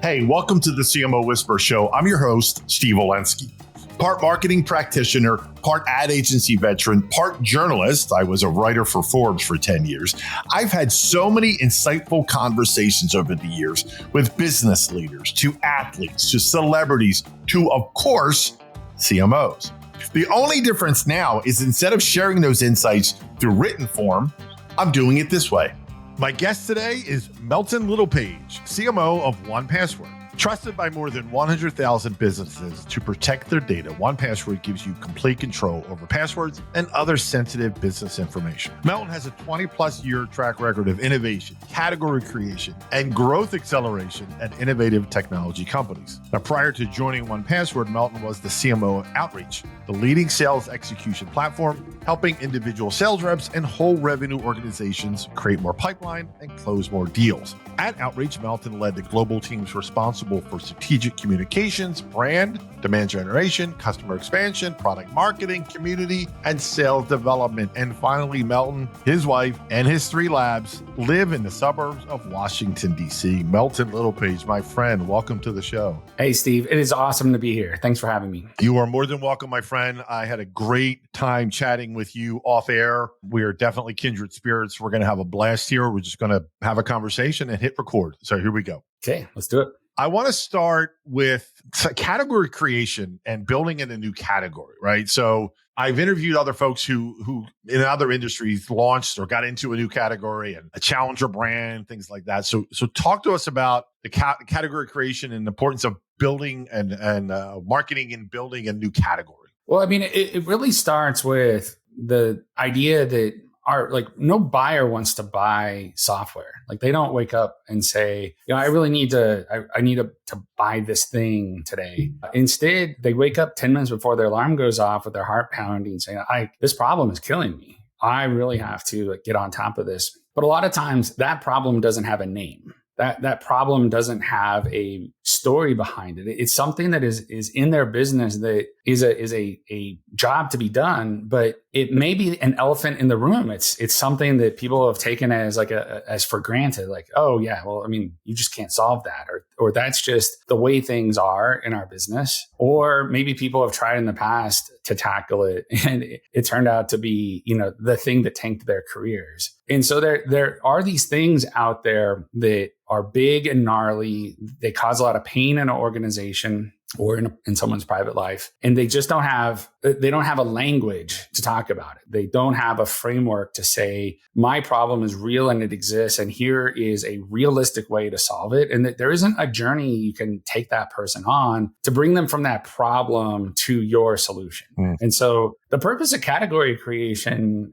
Hey, welcome to the CMO Whisper Show. I'm your host, Steve Olensky. Part marketing practitioner, part ad agency veteran, part journalist. I was a writer for Forbes for 10 years. I've had so many insightful conversations over the years with business leaders, to athletes, to celebrities, to, of course, CMOs. The only difference now is instead of sharing those insights through written form, I'm doing it this way. My guest today is Melton Littlepage, CMO of 1Password. Trusted by more than 100,000 businesses to protect their data, 1Password gives you complete control over passwords and other sensitive business information. Melton has a 20-plus year track record of innovation, category creation, and growth acceleration at innovative technology companies. Now, prior to joining 1Password, Melton was the CMO of Outreach, the leading sales execution platform, helping individual sales reps and whole revenue organizations create more pipeline and close more deals. At Outreach, Melton led the global teams responsible for strategic communications, brand, demand generation, customer expansion, product marketing, community, and sales development. And finally, Melton, his wife, and his 3 labs live in the suburbs of Washington, D.C. Melton Littlepage, my friend, welcome to the show. Hey, Steve. It is awesome to be here. Thanks for having me. You are more than welcome, my friend. I had a great time chatting with you off air. We are definitely kindred spirits. We're going to have a blast here. We're just going to have a conversation and hit record. So here we go. Okay, let's do it. I want to start with category creation and building in a new category, right? So I've interviewed other folks who in other industries launched or got into a new category and a challenger brand, things like that. So talk to us about the category creation and the importance of building and marketing and building a new category. Well, I mean, it really starts with the idea that no buyer wants to buy software. Like they don't wake up and say, I really need to buy this thing today. Instead, they wake up 10 minutes before their alarm goes off with their heart pounding, saying, this problem is killing me. I really have to get on top of this. But a lot of times that problem doesn't have a name. That problem doesn't have a story behind it. It's something that is in their business that is a job to be done, but it may be an elephant in the room. It's something that people have taken as as for granted. Like, oh yeah, well, I mean, you just can't solve that, or that's just the way things are in our business. Or maybe people have tried in the past to tackle it, and it turned out to be, the thing that tanked their careers. And so there are these things out there that are big and gnarly. They cause a lot of pain in an organization or in someone's private life. And they just don't have a language to talk about it. They don't have a framework to say, my problem is real and it exists, and here is a realistic way to solve it. And that there isn't a journey you can take that person on to bring them from that problem to your solution. And so the purpose of category creation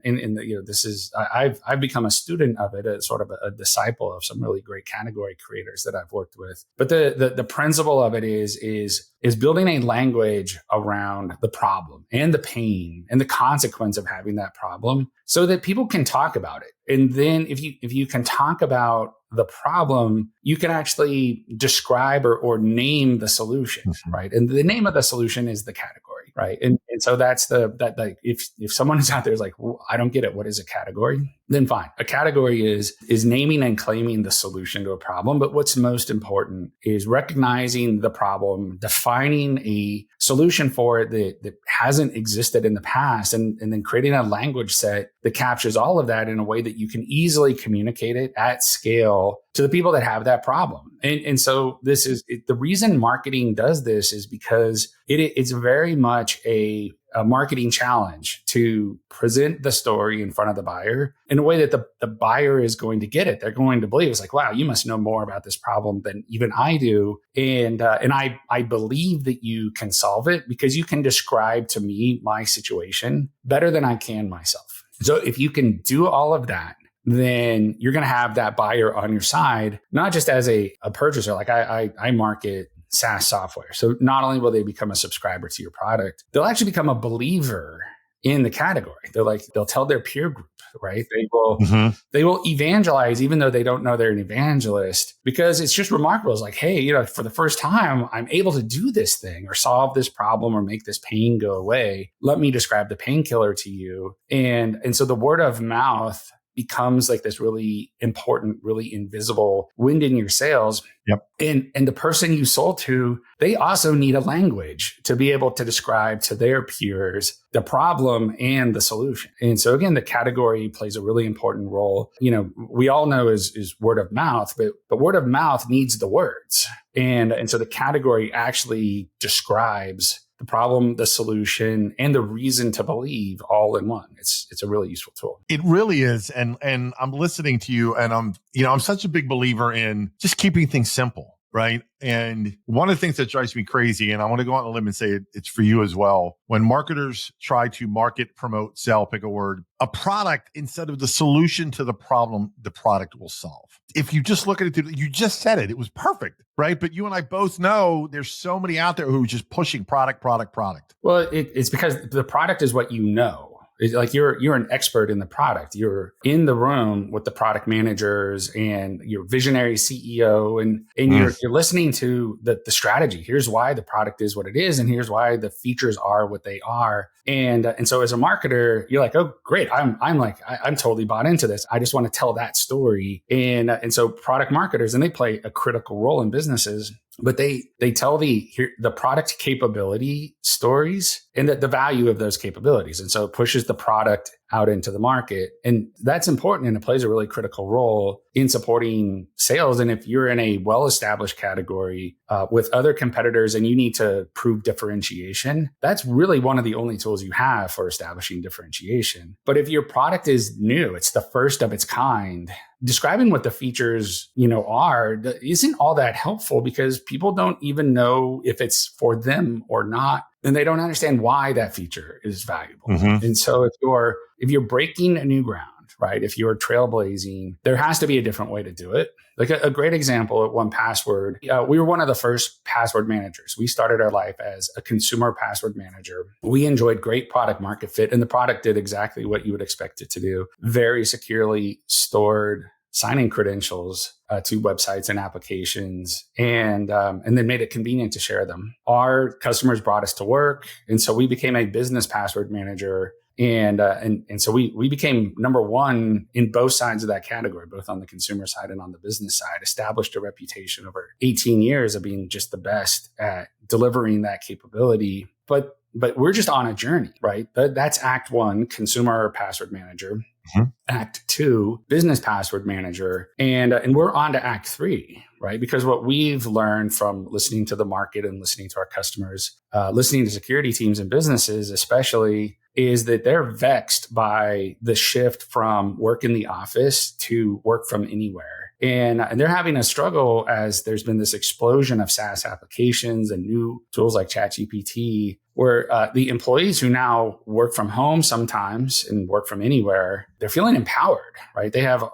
I've become a student of it, as sort of a disciple of some really great category creators that I've worked with. But the principle of it is building a language around the problem and the pain and the consequence of having that problem so that people can talk about it. And then if you can talk about the problem, you can actually describe or name the solution, right? And the name of the solution is the category, right? And so that's if someone is out there is like, well, I don't get it, what is a category? Then fine. A category is naming and claiming the solution to a problem. But what's most important is recognizing the problem, defining a solution for it that hasn't existed in the past, and then creating a language set that captures all of that in a way that you can easily communicate it at scale to the people that have that problem. And so this is the reason marketing does this is because it's very much a marketing challenge to present the story in front of the buyer in a way that the buyer is going to get it. They're going to believe it's like, wow, you must know more about this problem than even I do. And I believe that you can solve it because you can describe to me my situation better than I can myself. So if you can do all of that, then you're going to have that buyer on your side, not just as a purchaser. Like I market SaaS software. So not only will they become a subscriber to your product, they'll actually become a believer in the category. They'll tell their peer group, right? They will evangelize, even though they don't know they're an evangelist, because it's just remarkable. It's like, hey, for the first time, I'm able to do this thing or solve this problem or make this pain go away. Let me describe the painkiller to you. And so the word of mouth becomes like this really important, really invisible wind in your sails. Yep. And the person you sold to, they also need a language to be able to describe to their peers the problem and the solution. And so again, the category plays a really important role. We all know is word of mouth, but word of mouth needs the words. And so the category actually describes the problem, the solution, and the reason to believe all in one. It's a really useful tool. It really is. And I'm listening to you, and I'm such a big believer in just keeping things simple, right? And one of the things that drives me crazy, and I want to go on a limb and say it's for you as well, when marketers try to market, promote, sell, pick a word, a product instead of the solution to the problem the product will solve. If you just look at it, you just said it was perfect, right? But you and I both know there's so many out there who are just pushing product. Well, it's because the product is what you know. It's like you're an expert in the product. You're in the room with the product managers and your visionary CEO, and you're listening to the strategy. Here's why the product is what it is, and here's why the features are what they are. And so as a marketer, you're like, oh, great. I'm totally bought into this. I just want to tell that story. And so product marketers, and they play a critical role in businesses, but they tell the product capability stories and the value of those capabilities. And so it pushes the product out into the market. And that's important. And it plays a really critical role in supporting sales. And if you're in a well-established category with other competitors and you need to prove differentiation, that's really one of the only tools you have for establishing differentiation. But if your product is new, it's the first of its kind, describing what the features, are isn't all that helpful because people don't even know if it's for them or not. And they don't understand why that feature is valuable. Mm-hmm. And so if you're breaking a new ground, right? If you're trailblazing, there has to be a different way to do it. Like a great example at 1Password, we were one of the first password managers. We started our life as a consumer password manager. We enjoyed great product market fit, and the product did exactly what you would expect it to do. Very securely stored signing credentials to websites and applications, and then made it convenient to share them. Our customers brought us to work, and so we became a business password manager. And so we became number one in both sides of that category, both on the consumer side and on the business side, established a reputation over 18 years of being just the best at delivering that capability. But we're just on a journey, right? That's Act 1, consumer password manager. Mm-hmm. Act 2, business password manager. And we're on to Act 3, right? Because what we've learned from listening to the market and listening to our customers, listening to security teams and businesses especially, is that they're vexed by the shift from work in the office to work from anywhere. And they're having a struggle as there's been this explosion of SaaS applications and new tools like ChatGPT, where the employees who now work from home sometimes and work from anywhere, they're feeling empowered, right? They have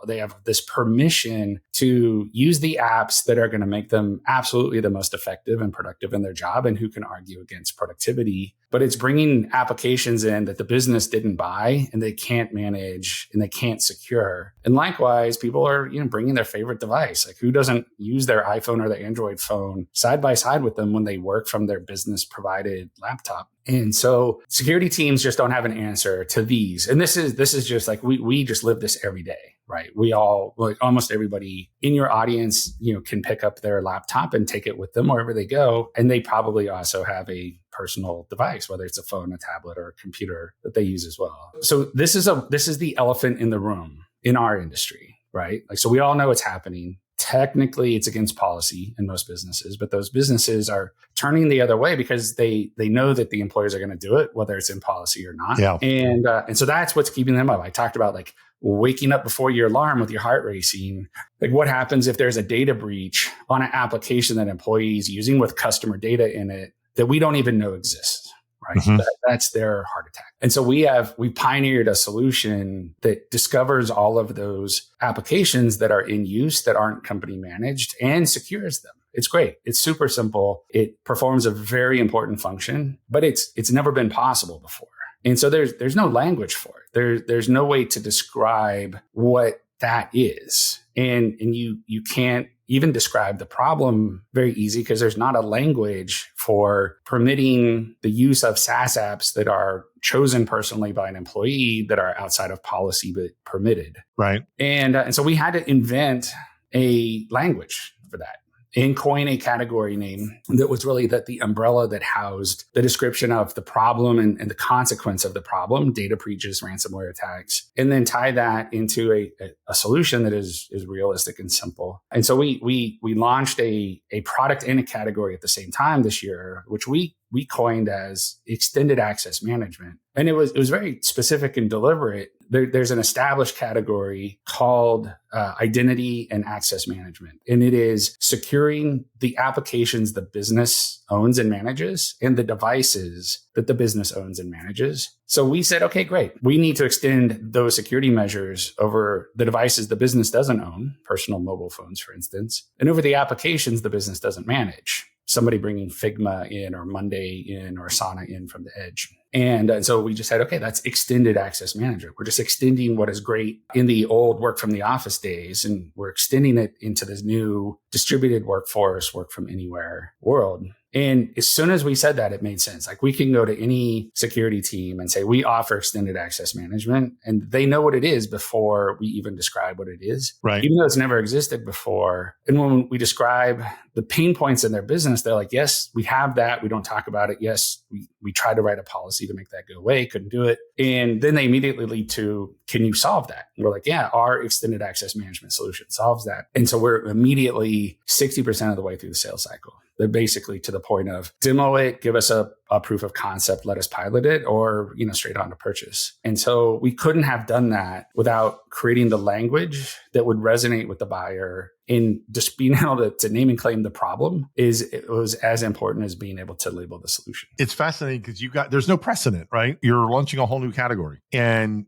this permission to use the apps that are going to make them absolutely the most effective and productive in their job, and who can argue against productivity. But it's bringing applications in that the business didn't buy and they can't manage and they can't secure. And likewise, people are bringing their favorite device. Like, who doesn't use their iPhone or their Android phone side by side with them when they work from their business provided laptop? And so security teams just don't have an answer to these. And this is just like, we just live this every day, right? We all, like almost everybody in your audience, can pick up their laptop and take it with them wherever they go. And they probably also have a personal device, whether it's a phone, a tablet, or a computer that they use as well. So this is the elephant in the room in our industry, right? Like, so we all know it's happening. Technically, it's against policy in most businesses, but those businesses are turning the other way because they know that the employers are going to do it, whether it's in policy or not. Yeah. And so that's what's keeping them up. I talked about like waking up before your alarm with your heart racing. Like, what happens if there's a data breach on an application that employees using with customer data in it that we don't even know exists? Right. Mm-hmm. That's their heart attack. And so we pioneered a solution that discovers all of those applications that are in use that aren't company managed and secures them. It's great. It's super simple. It performs a very important function, but it's never been possible before. And so there's no language for it. There's no way to describe what that is. And you can't even describe the problem very easy because there's not a language for permitting the use of SaaS apps that are chosen personally by an employee that are outside of policy but permitted. Right. And so we had to invent a language for that and coin a category name that was really the umbrella that housed the description of the problem and the consequence of the problem, data breaches, ransomware attacks, and then tie that into a solution that is realistic and simple. And so we launched a product and a category at the same time this year, which we coined as extended access management. And it was very specific and deliberate. There's an established category called identity and access management. And it is securing the applications the business owns and manages and the devices that the business owns and manages. So we said, okay, great. We need to extend those security measures over the devices the business doesn't own, personal mobile phones, for instance, and over the applications the business doesn't manage. Somebody bringing Figma in or Monday in or Asana in from the edge. And so we just said, okay, that's extended access management. We're just extending what is great in the old work from the office days, and we're extending it into this new distributed workforce, work from anywhere world. And as soon as we said that, it made sense. Like we can go to any security team and say, we offer extended access management, and they know what it is before we even describe what it is, right? Even though it's never existed before. And when we describe the pain points in their business, they're like, yes, we have that. We don't talk about it. Yes, we tried to write a policy to make that go away. Couldn't do it. And then they immediately lead to, can you solve that? And we're like, yeah, our extended access management solution solves that. And so we're immediately 60% of the way through the sales cycle. They're basically to the point of demo it, give us a proof of concept, let us pilot it, or, straight on to purchase. And so we couldn't have done that without creating the language that would resonate with the buyer. In just being able to name and claim the problem it was as important as being able to label the solution. It's fascinating because there's no precedent, right? You're launching a whole new category, and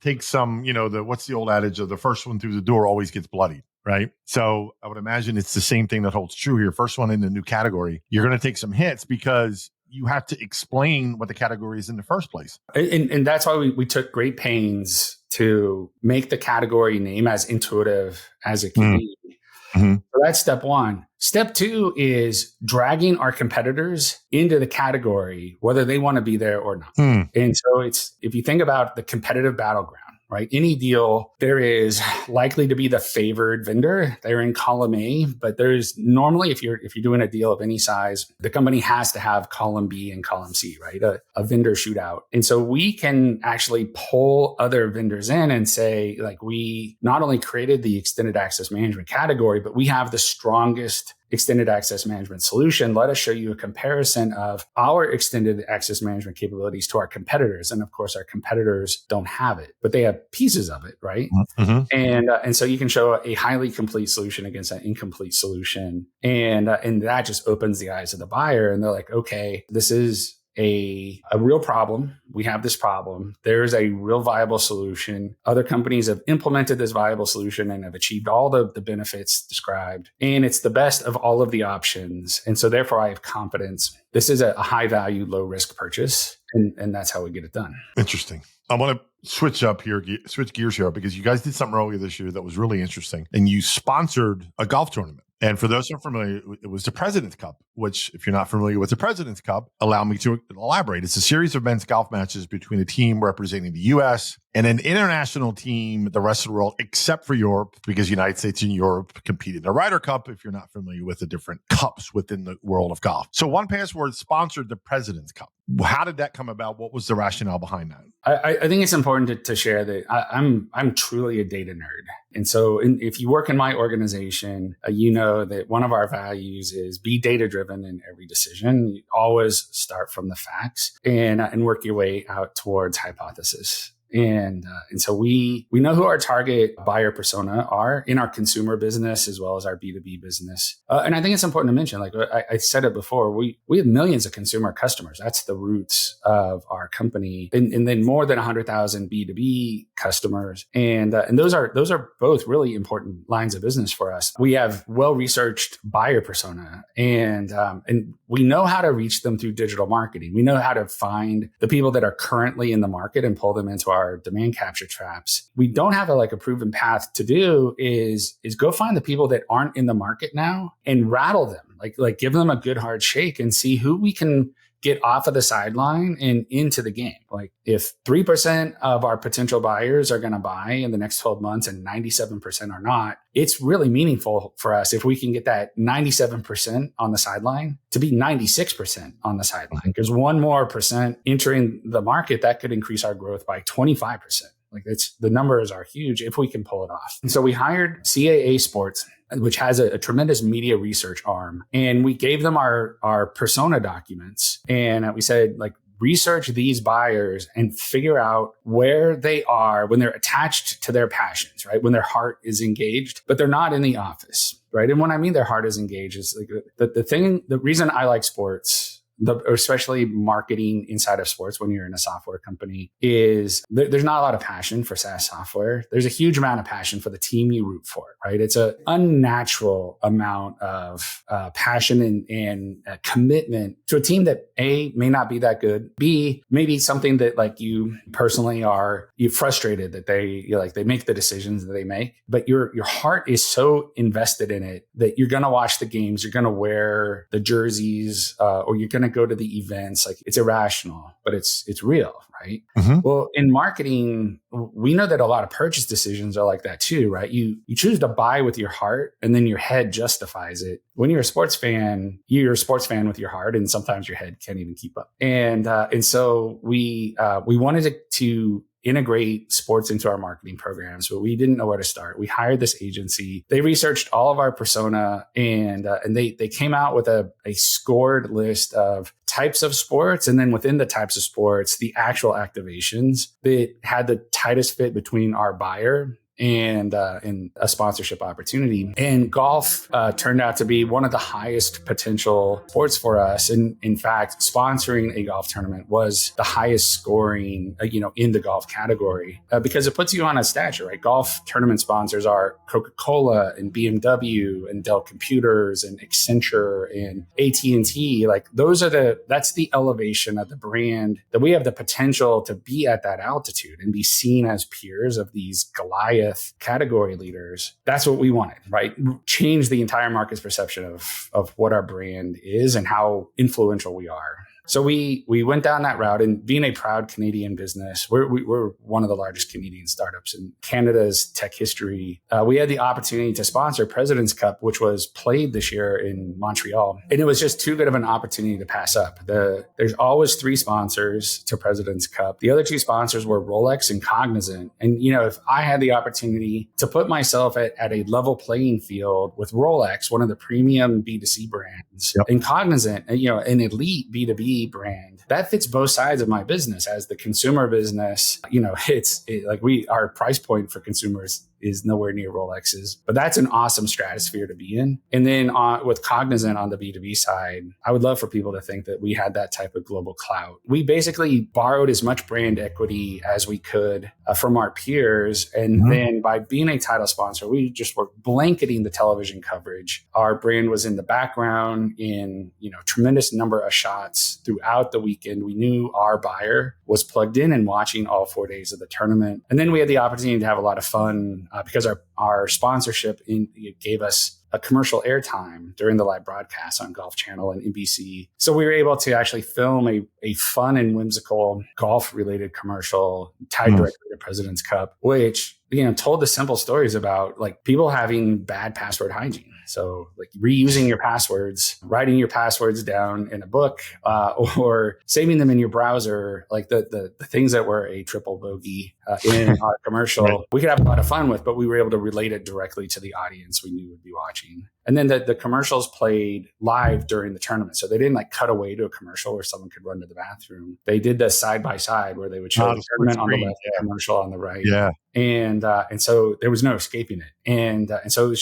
takes some, what's the old adage of the first one through the door always gets bloodied. Right. So I would imagine it's the same thing that holds true here. First one in the new category, you're going to take some hits because you have to explain what the category is in the first place. And that's why we took great pains to make the category name as intuitive as it can be. Mm-hmm. So that's step one. Step two is dragging our competitors into the category, whether they want to be there or not. And so if you think about the competitive battleground, right? Any deal, there is likely to be the favored vendor. They're in column A, but there's normally, if you're doing a deal of any size, the company has to have column B and column C, right? A vendor shootout. And so we can actually pull other vendors in and say, like, we not only created the extended access management category, but we have the strongest extended access management solution. Let us show you a comparison of our extended access management capabilities to our competitors. And of course, our competitors don't have it, but they have pieces of it, right? Mm-hmm. And so you can show a highly complete solution against an incomplete solution. And that just opens the eyes of the buyer. And they're like, okay, this is a real problem. We have this problem. There's a real viable solution. Other companies have implemented this viable solution and have achieved all the benefits described. And it's the best of all of the options. And so therefore I have confidence. This is a high value, low risk purchase. And that's how we get it done. Interesting. I want to switch gears here because you guys did something earlier this year that was really interesting. And you sponsored a golf tournament. And for those who are familiar, it was the President's Cup, which, if you're not familiar with the President's Cup, allow me to elaborate. It's a series of men's golf matches between a team representing the U.S. and an international team, the rest of the world, except for Europe, because the United States and Europe compete in the Ryder Cup, if you're not familiar with the different cups within the world of golf. So 1Password sponsored the President's Cup. How did that come about? What was the rationale behind that? I think it's important to share that I'm truly a data nerd. And so if you work in my organization, you know that one of our values is be data-driven in every decision. You always start from the facts and work your way out towards hypothesis. And so we know who our target buyer persona are in our consumer business as well as our B2B business. And I think it's important to mention, like I said it before, we have millions of consumer customers. That's the roots of our company. And then more than 100,000 B2B customers. And those are both really important lines of business for us. We have well-researched buyer persona and we know how to reach them through digital marketing. We know how to find the people that are currently in the market and pull them into our demand capture traps. We don't have a proven path to do is go find the people that aren't in the market now and rattle them, like give them a good hard shake and see who we can get off of the sideline and into the game. Like if 3% of our potential buyers are going to buy in the next 12 months and 97% are not, it's really meaningful for us if we can get that 97% on the sideline to be 96% on the sideline. Because one more percent entering the market, that could increase our growth by 25%. The numbers are huge if we can pull it off. And so we hired CAA Sports, which has a tremendous media research arm. And we gave them our persona documents. And we said, research these buyers and figure out where they are when they're attached to their passions, right? When their heart is engaged, but they're not in the office, right? And when I mean their heart is engaged is the reason I like sports, especially marketing inside of sports when you're in a software company, is there's not a lot of passion for SaaS software. There's a huge amount of passion for the team you root for, right? It's an unnatural amount of passion and commitment to a team that A, may not be that good, B, maybe something that you personally you're frustrated that they make the decisions that they make, but your heart is so invested in it that you're going to watch the games, you're going to wear the jerseys, or you're going to go to the events. It's irrational, but it's real, right? Mm-hmm. Well, in marketing, we know that a lot of purchase decisions are like that too, right? You choose to buy with your heart and then your head justifies it. When you're a sports fan, you're a sports fan with your heart, and sometimes your head can't even keep up. And so we wanted to integrate sports into our marketing programs, but we didn't know where to start. We hired this agency. They researched all of our persona, and they came out with a scored list of types of sports, and then within the types of sports, the actual activations that had the tightest fit between our buyer and a sponsorship opportunity. And golf turned out to be one of the highest potential sports for us. And in fact, sponsoring a golf tournament was the highest scoring, in the golf category, because it puts you on a stature, right? Golf tournament sponsors are Coca-Cola and BMW and Dell Computers and Accenture and AT&T. That's the elevation of the brand that we have the potential to be at that altitude and be seen as peers of these Goliath category leaders. That's what we wanted, right? Change the entire market's perception of what our brand is and how influential we are. So we went down that route, and being a proud Canadian business, we're one of the largest Canadian startups in Canada's tech history. We had the opportunity to sponsor President's Cup, which was played this year in Montreal. And it was just too good of an opportunity to pass up. There's always 3 sponsors to President's Cup. The other 2 sponsors were Rolex and Cognizant. And, if I had the opportunity to put myself at a level playing field with Rolex, one of the premium B2C brands, yep, and Cognizant, an elite B2B brand, that fits both sides of my business. As the consumer business, our price point for consumers is nowhere near Rolex's, but that's an awesome stratosphere to be in. And then with Cognizant on the B2B side, I would love for people to think that we had that type of global clout. We basically borrowed as much brand equity as we could from our peers. And mm-hmm. then by being a title sponsor, we just were blanketing the television coverage. Our brand was in the background in, tremendous number of shots throughout the weekend. We knew our buyer was plugged in and watching all 4 days of the tournament. And then we had the opportunity to have a lot of fun because our sponsorship gave us a commercial airtime during the live broadcast on Golf Channel and NBC. So we were able to actually film a fun and whimsical golf-related commercial tied directly to President's Cup, which told the simple stories about people having bad password hygiene. So reusing your passwords, writing your passwords down in a book, or saving them in your browser, the things that were a triple bogey in our commercial, right, we could have a lot of fun with, but we were able to relate it directly to the audience we knew would be watching. And then the commercials played live during the tournament. So they didn't cut away to a commercial where someone could run to the bathroom. They did the side by side where they would show the tournament on the left, the commercial on the right. Yeah. And so there was no escaping it. And so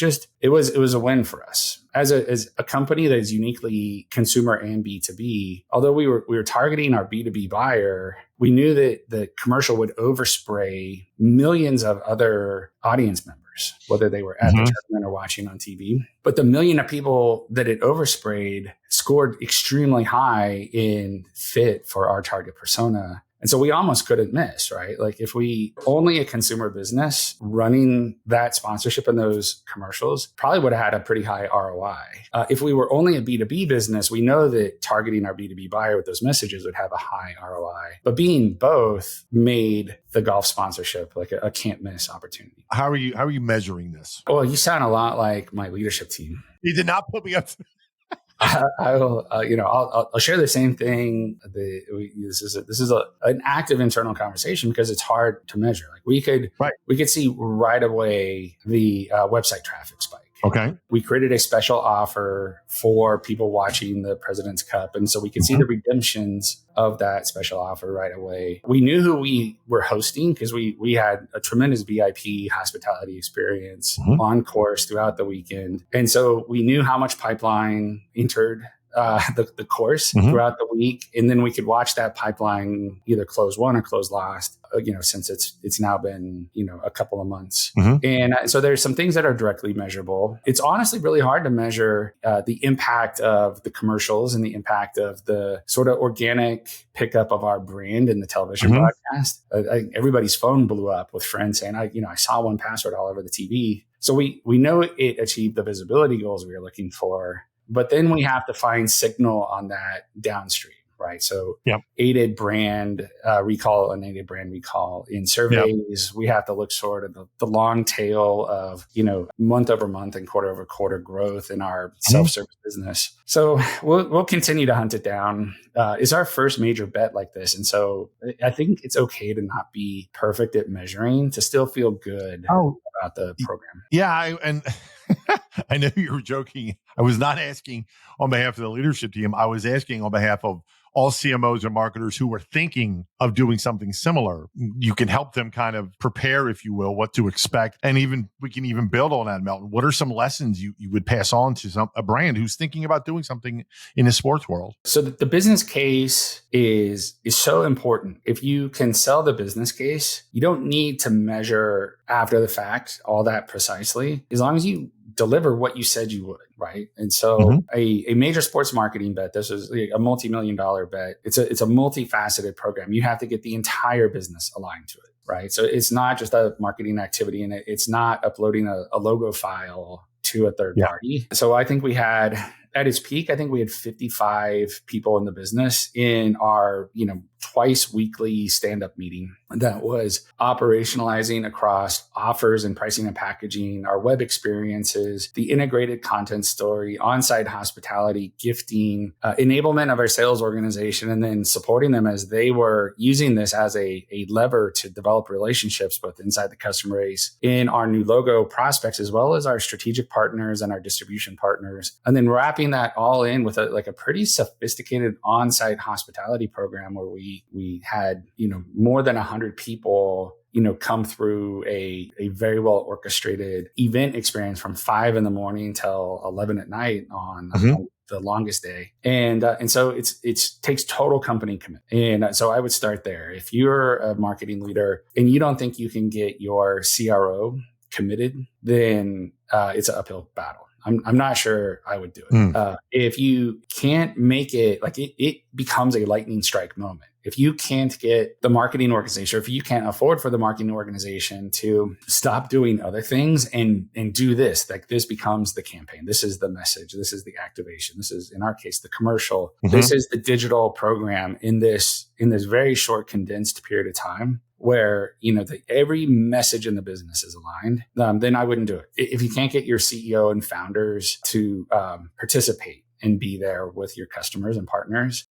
it was a win for us. as a company that is uniquely consumer and B2B, although we were targeting our B2B buyer, we knew that the commercial would overspray millions of other audience members, whether they were at the tournament or watching on TV. But the million of people that it oversprayed scored extremely high in fit for our target persona. And so we almost couldn't miss, right? Like if we only a consumer business running that sponsorship and those commercials probably would have had a pretty high ROI. If we were only a B2B business, we know that targeting our B2B buyer with those messages would have a high ROI. But being both made the golf sponsorship like a can't miss opportunity. How are you measuring this? Well, you sound a lot like my leadership team. You did not put me up. I will, I'll share the same thing. This is an active internal conversation because it's hard to measure. Like we could see right away the website traffic spike. Okay. We created a special offer for people watching the President's Cup. And so we could see the redemptions of that special offer right away. We knew who we were hosting because we had a tremendous VIP hospitality experience on course throughout the weekend. And so we knew how much pipeline entered the course throughout the week. And then we could watch that pipeline either close won or close lost, since it's now been, a couple of months. And so there's some things that are directly measurable. It's honestly really hard to measure the impact of the commercials and the impact of the sort of organic pickup of our brand in the television broadcast. Everybody's phone blew up with friends saying, I saw 1Password all over the TV. So we know it achieved the visibility goals we were looking for. But then we have to find signal on that downstream, right? So aided brand recall, unaided brand recall in surveys. We have to look sort of the long tail of, month over month and quarter over quarter growth in our self-service business. So we'll continue to hunt it down. It's our first major bet like this. And so I think it's okay to not be perfect at measuring, to still feel good about the program. Yeah. I know you were joking. I was not asking on behalf of the leadership team. I was asking on behalf of all CMOs and marketers who were thinking of doing something similar. You can help them kind of prepare, if you will, what to expect. And we can even build on that, Melton. What are some lessons you would pass on to a brand who's thinking about doing something in the sports world? So the business case is so important. If you can sell the business case, you don't need to measure after the fact all that precisely, as long as you deliver what you said you would, right? And so a major sports marketing bet, this is a multi-million-dollar bet. It's a multifaceted program. You have to get the entire business aligned to it, right? So it's not just a marketing activity, and it's not uploading a logo file to a third party. So I think at its peak, I think we had 55 people in the business in our, twice weekly stand-up meeting that was operationalizing across offers and pricing and packaging, our web experiences, the integrated content story, on-site hospitality, gifting, enablement of our sales organization, and then supporting them as they were using this as a lever to develop relationships both inside the customer base, in our new logo prospects, as well as our strategic partners and our distribution partners. And then wrapping that all in with a pretty sophisticated on-site hospitality program where we had, more than 100 people, come through a very well orchestrated event experience from 5 a.m. till 11 p.m. on the longest day. And so it takes total company commitment. And so I would start there. If you're a marketing leader and you don't think you can get your CRO committed, then it's an uphill battle. I'm not sure I would do it. If you can't make it, it becomes a lightning strike moment. If you can't get the marketing organization, or if you can't afford for the marketing organization to stop doing other things and do this, this becomes the campaign. This is the message. This is the activation. This is, in our case, the commercial. This is the digital program in this very short, condensed period of time, where, every message in the business is aligned, then I wouldn't do it. If you can't get your CEO and founders to participate and be there with your customers and partners,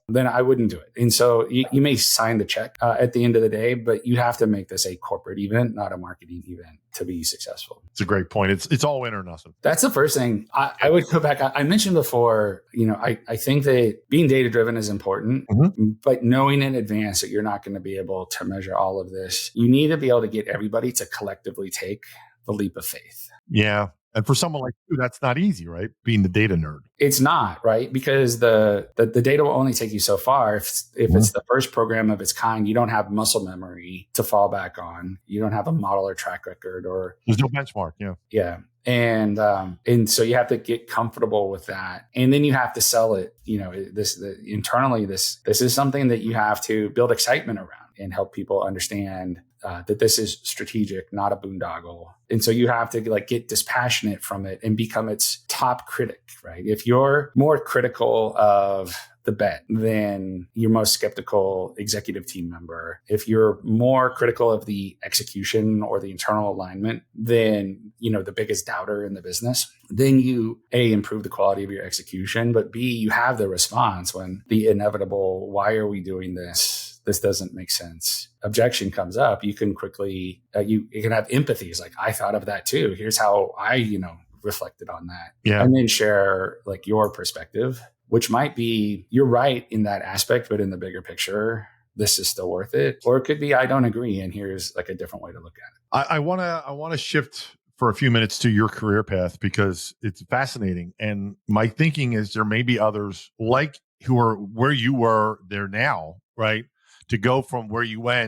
then I wouldn't do it. And so you may sign the check at the end of the day, but you have to make this a corporate event, not a marketing event, to be successful. It's a great point. It's all in or nothing. That's the first thing. I would go back. I mentioned before, I think that being data-driven is important, but knowing in advance that you're not going to be able to measure all of this, you need to be able to get everybody to collectively take the leap of faith. Yeah. And for someone like you, that's not easy, right? Being the data nerd. It's not, right? Because the data will only take you so far. If it's the first program of its kind, you don't have muscle memory to fall back on. You don't have a model or track record, or there's no benchmark. Yeah. And so you have to get comfortable with that. And then you have to sell it. Internally, this is something that you have to build excitement around and help people understand that this is strategic, not a boondoggle. And so you have to get dispassionate from it and become its top critic, right? If you're more critical of the bet than your most skeptical executive team member, if you're more critical of the execution or the internal alignment than, the biggest doubter in the business, then you improve the quality of your execution, but B, you have the response when the inevitable, why are we doing this? This doesn't make sense. Objection comes up. You can quickly, you can have empathy. It's like, I thought of that too. Here's how I, reflected on that. Yeah. And then share your perspective, which might be, you're right in that aspect, but in the bigger picture, this is still worth it. Or it could be, I don't agree. And here's a different way to look at it. I want to shift for a few minutes to your career path because it's fascinating. And my thinking is there may be others who are where you were there now, right? To go from where you were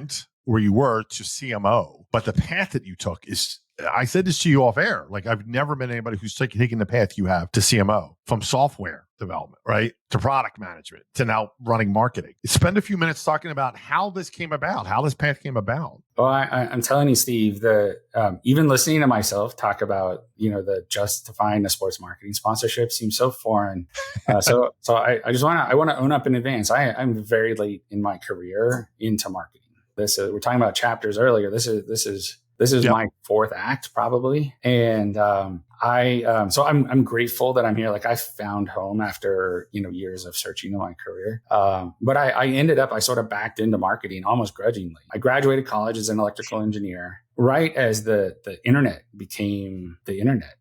to CMO. But the path that you took is, I said this to you off air, I've never met anybody who's taking the path you have to CMO, from software development, right? To product management, to now running marketing. Spend a few minutes talking about how this came about, how this path came about. Well, I'm telling you, Steve, even listening to myself talk about, the justifying the sports marketing sponsorship seems so foreign. So I want to own up in advance. I'm very late in my career into marketing. We're talking about chapters earlier. This is yep. My fourth act probably. And, so I'm grateful that I'm here. I found home after, years of searching in my career. But I ended up, I sort of backed into marketing almost grudgingly. I graduated college as an electrical engineer right as the internet became the internet.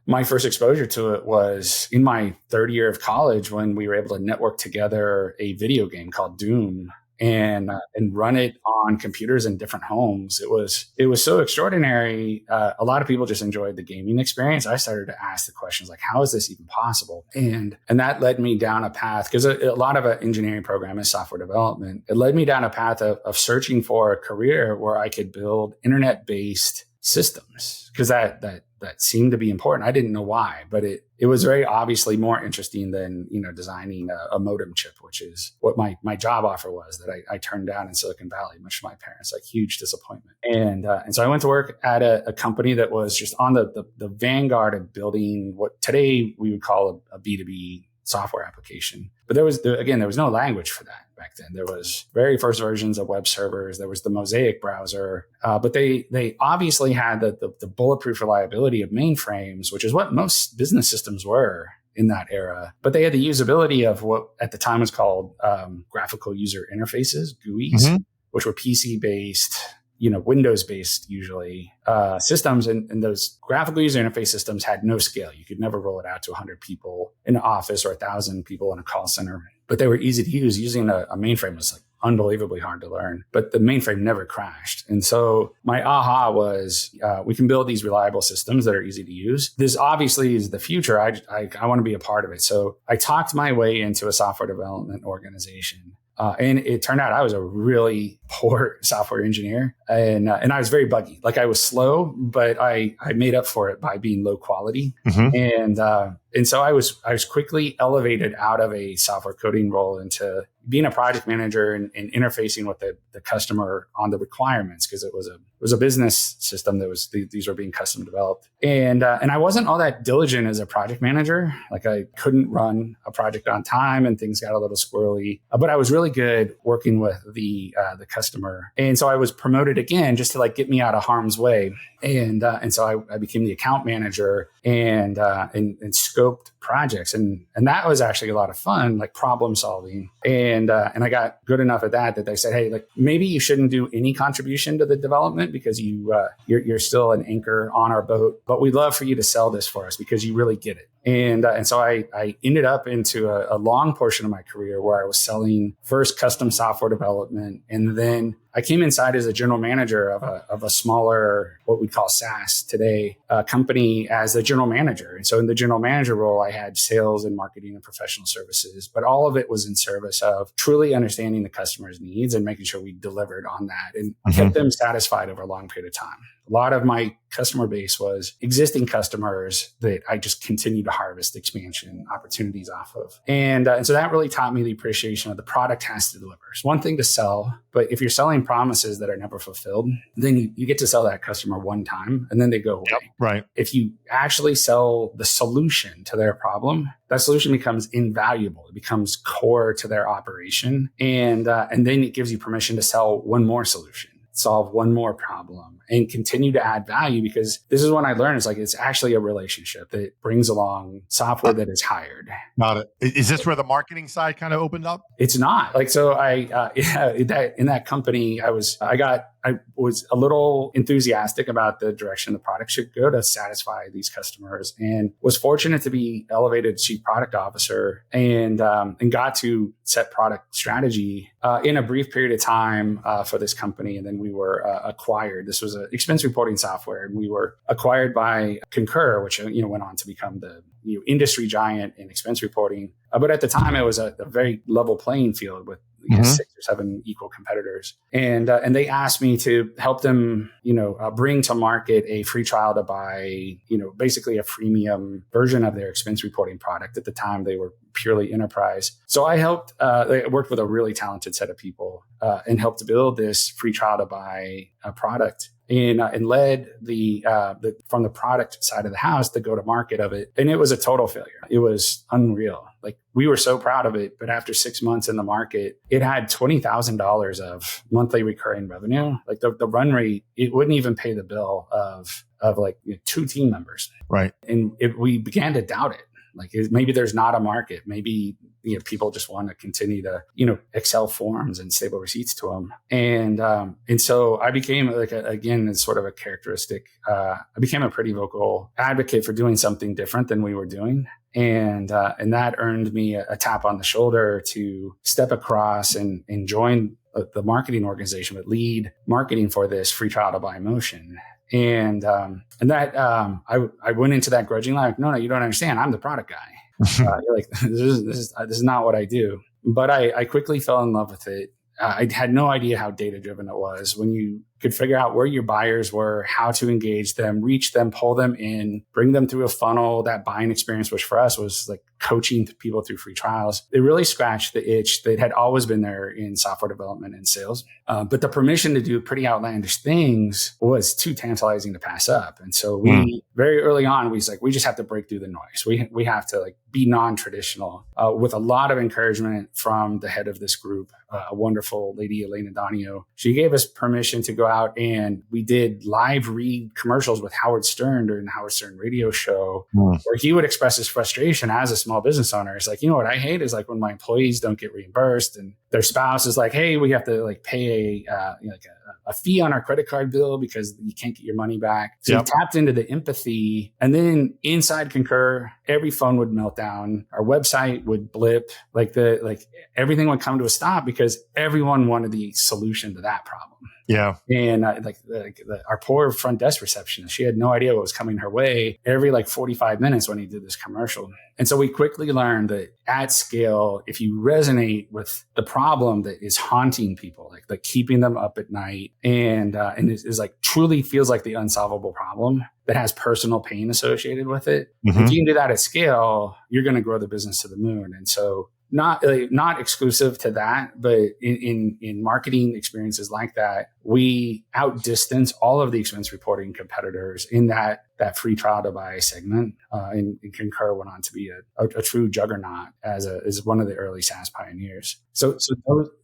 My first exposure to it was in my third year of college when we were able to network together a video game called Doom and run it on computers in different homes. It was so extraordinary. A lot of people just enjoyed the gaming experience. I started to ask the questions how is this even possible? And that led me down a path, because a lot of an engineering program is software development. It led me down a path of searching for a career where I could build internet-based systems, because that seemed to be important. I didn't know why, but it was very obviously more interesting than designing a modem chip, which is what my job offer was that I turned down in Silicon Valley, much to my parents, huge disappointment. And so I went to work at a company that was just on the vanguard of building what today we would call a B2B software application. But there was no language for that back then. There was very first versions of web servers. There was the Mosaic browser, but they obviously had the bulletproof reliability of mainframes, which is what most business systems were in that era. But they had the usability of what at the time was called graphical user interfaces, GUIs, which were PC-based, Windows-based usually systems, and those graphical user interface systems had no scale. You could never roll it out to 100 people in an office or 1,000 people in a call center. But they were easy to use. Using a mainframe was unbelievably hard to learn, but the mainframe never crashed. And so my aha was, we can build these reliable systems that are easy to use. This obviously is the future. I want to be a part of it. So I talked my way into a software development organization. And it turned out I was a really poor software engineer, and I was very buggy. I was slow, but I made up for it by being low quality. And so I was quickly elevated out of a software coding role into being a project manager and interfacing with the customer on the requirements, because it was a business system that was these were being custom developed. And I wasn't all that diligent as a project manager. I couldn't run a project on time, and things got a little squirrely. But I was really good working with the customer, and so I was promoted again just to get me out of harm's way. And so I became the account manager and scoped projects, and that was actually a lot of fun, problem solving. And I got good enough at that they said, hey, maybe you shouldn't do any contribution to the development because you're still an anchor on our boat, but we'd love for you to sell this for us because you really get it. And so I ended up into a long portion of my career where I was selling first custom software development, and then I came inside as a general manager of a smaller, what we call SaaS today, company as the general manager. And so in the general manager role, I had sales and marketing and professional services, but all of it was in service of truly understanding the customer's needs and making sure we delivered on that and kept them satisfied over a long period of time. A lot of my customer base was existing customers that I just continue to harvest expansion opportunities off of. And so that really taught me the appreciation of the product has to deliver. It's one thing to sell, but if you're selling promises that are never fulfilled, then you get to sell that customer one time and then they go away. Yep, right. If you actually sell the solution to their problem, that solution becomes invaluable. It becomes core to their operation. And then it gives you permission to sell one more solution, solve one more problem, and continue to add value, because this is when I learned it's actually a relationship that brings along software that is hired. Got it. Is this where the marketing side kind of opened up? It's not. So in that company, I was a little enthusiastic about the direction the product should go to satisfy these customers, and was fortunate to be elevated chief product officer and got to set product strategy in a brief period of time for this company. And then we were acquired. This was an expense reporting software, and we were acquired by Concur, which went on to become the industry giant in expense reporting. But at the time, it was a very level playing field with 6 or 7 equal competitors. And they asked me to help them, bring to market a free trial to buy, basically a freemium version of their expense reporting product. At the time, they were purely enterprise. So I worked with a really talented set of people and helped build this free trial to buy product. And led from the product side of the house, the go-to-market of it. And it was a total failure. It was unreal. We were so proud of it, but after 6 months in the market, it had $20,000 of monthly recurring revenue. The run rate, it wouldn't even pay the bill of 2 team members. Right. And we began to doubt it. Maybe there's not a market. Maybe people just want to continue to Excel forms and stable receipts to them. And so I became again, it's sort of a characteristic. I became a pretty vocal advocate for doing something different than we were doing. And that earned me a tap on the shoulder to step across and join the marketing organization, but lead marketing for this free trial to buy motion. And that I went into that grudgingly, no, you don't understand. I'm the product guy. This is not what I do. But I quickly fell in love with it. I had no idea how data driven it was. When you could figure out where your buyers were, how to engage them, reach them, pull them in, bring them through a funnel, that buying experience, which for us was coaching people through free trials. It really scratched the itch that had always been there in software development and sales. But the permission to do pretty outlandish things was too tantalizing to pass up. And so we very early on, we just have to break through the noise. We have to be non-traditional with a lot of encouragement from the head of this group, a wonderful lady, Elena Donio. She gave us permission to go out, and we did live read commercials with Howard Stern during the Howard Stern radio show, where he would express his frustration as a small business owner. It's what I hate is when my employees don't get reimbursed and their spouse is hey, we have to pay a fee on our credit card bill because you can't get your money back. So we tapped into the empathy, and then inside Concur, every phone would melt down. Our website would blip, everything would come to a stop because everyone wanted the solution to that problem. Yeah. And our poor front desk receptionist, she had no idea what was coming her way every 45 minutes when he did this commercial. And so we quickly learned that at scale, if you resonate with the problem that is haunting people, keeping them up at night and is truly feels like the unsolvable problem that has personal pain associated with it. If you can do that at scale, you're going to grow the business to the moon. And so not exclusive to that, but in marketing experiences like that, we outdistance all of the expense reporting competitors in that free trial to buy segment. And Concur went on to be a true juggernaut as one of the early SaaS pioneers. So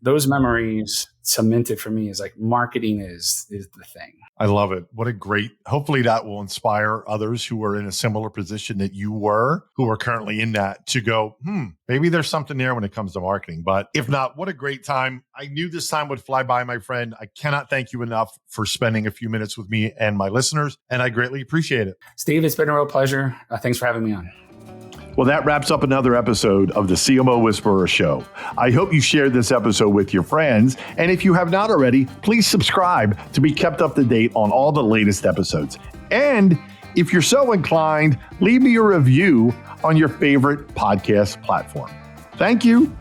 those memories cemented for me is marketing is the thing. I love it. What a great, hopefully that will inspire others who are in a similar position that you were, who are currently in that, to go, maybe there's something there when it comes to marketing. But if not, what a great time. I knew this time would fly by, my friend. I cannot thank you enough for spending a few minutes with me and my listeners, and I greatly appreciate it. Steve, it's been a real pleasure. Thanks for having me on. Well, that wraps up another episode of the CMO Whisperer Show. I hope you shared this episode with your friends. And if you have not already, please subscribe to be kept up to date on all the latest episodes. And if you're so inclined, leave me a review on your favorite podcast platform. Thank you.